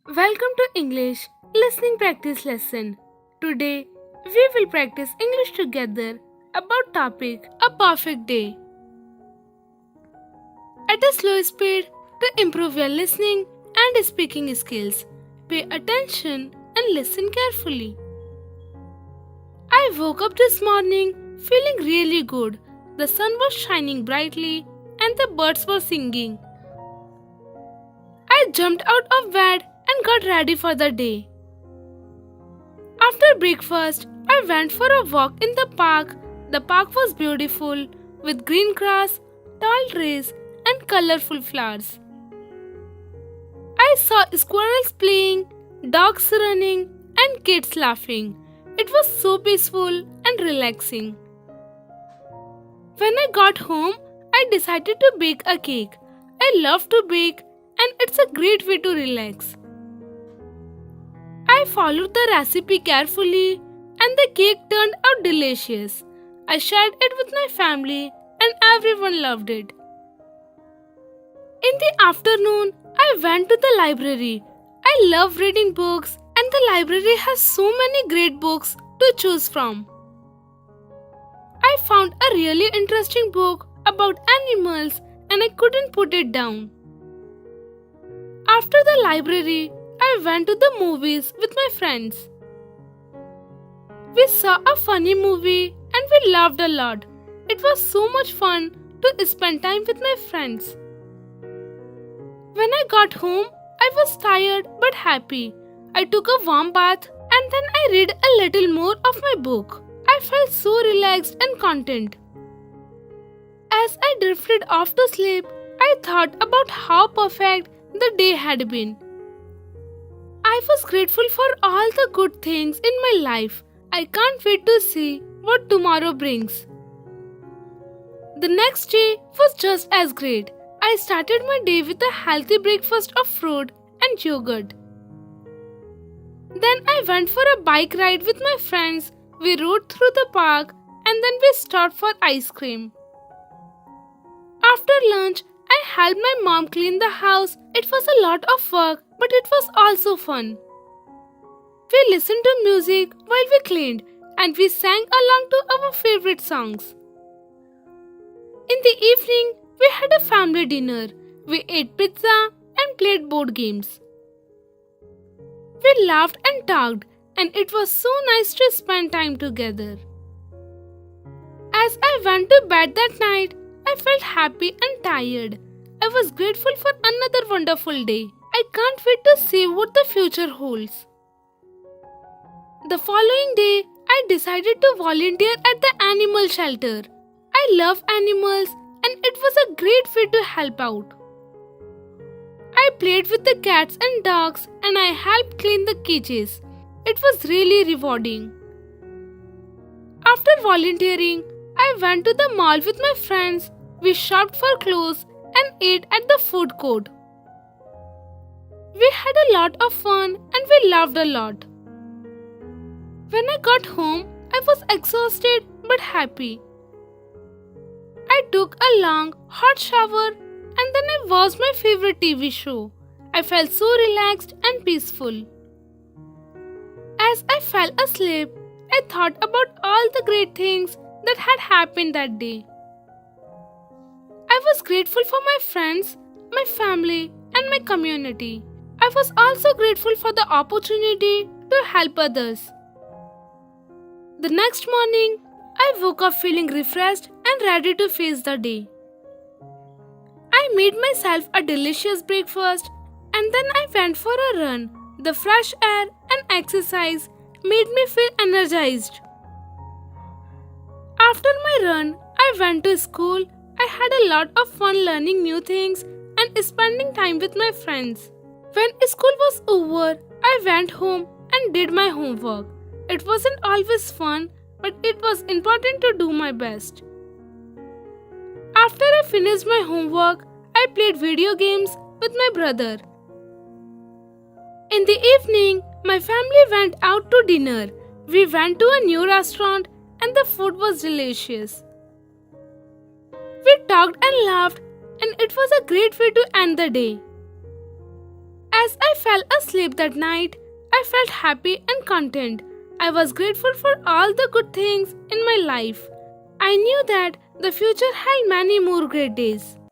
Welcome to English Listening Practice Lesson. Today we will practice English together about topic a perfect day. At a slow speed to improve your listening and speaking skills. Pay attention and listen carefully. I woke up this morning feeling really good. The sun was shining brightly and the birds were singing. I jumped out of bed and got ready for the day. After breakfast, I went for a walk in the park. The park was beautiful with green grass, tall trees, and colorful flowers. I saw squirrels playing, dogs running, and kids laughing. It was so peaceful and relaxing. When I got home, I decided to bake a cake. I love to bake, and it's a great way to relax. I followed the recipe carefully and the cake turned out delicious. I shared it with my family and everyone loved it. In the afternoon, I went to the library. I love reading books and the library has so many great books to choose from. I found a really interesting book about animals and I couldn't put it down. After the library, I went to the movies with my friends. We saw a funny movie and we laughed a lot. It was so much fun to spend time with my friends. When I got home, I was tired but happy. I took a warm bath and then I read a little more of my book. I felt so relaxed and content. As I drifted off to sleep, I thought about how perfect the day had been. I was grateful for all the good things in my life. I can't wait to see what tomorrow brings. The next day was just as great. I started my day with a healthy breakfast of fruit and yogurt. Then I went for a bike ride with my friends. We rode through the park and then we stopped for ice cream. After lunch, I helped my mom clean the house. It was a lot of work, but it was also fun. We listened to music while we cleaned and we sang along to our favorite songs. In the evening, we had a family dinner. We ate pizza and played board games. We laughed and talked, and it was so nice to spend time together. As I went to bed that night, I felt happy and tired. I was grateful for another wonderful day. I can't wait to see what the future holds. The following day, I decided to volunteer at the animal shelter. I love animals and it was a great way to help out. I played with the cats and dogs and I helped clean the cages. It was really rewarding. After volunteering, I went to the mall with my friends. We shopped for clothes and ate at the food court. We had a lot of fun and we laughed a lot. When I got home, I was exhausted but happy. I took a long, hot shower and then I watched my favorite TV show. I felt so relaxed and peaceful. As I fell asleep, I thought about all the great things that had happened that day. I was grateful for my friends, my family, and my community. I was also grateful for the opportunity to help others. The next morning, I woke up feeling refreshed and ready to face the day. I made myself a delicious breakfast and then I went for a run. The fresh air and exercise made me feel energized. After my run, I went to school. I had a lot of fun learning new things and spending time with my friends. When school was over, I went home and did my homework. It wasn't always fun, but it was important to do my best. After I finished my homework, I played video games with my brother. In the evening, my family went out to dinner. We went to a new restaurant and the food was delicious. We talked and laughed and it was a great way to end the day. As I fell asleep that night, I felt happy and content. I was grateful for all the good things in my life. I knew that the future held many more great days.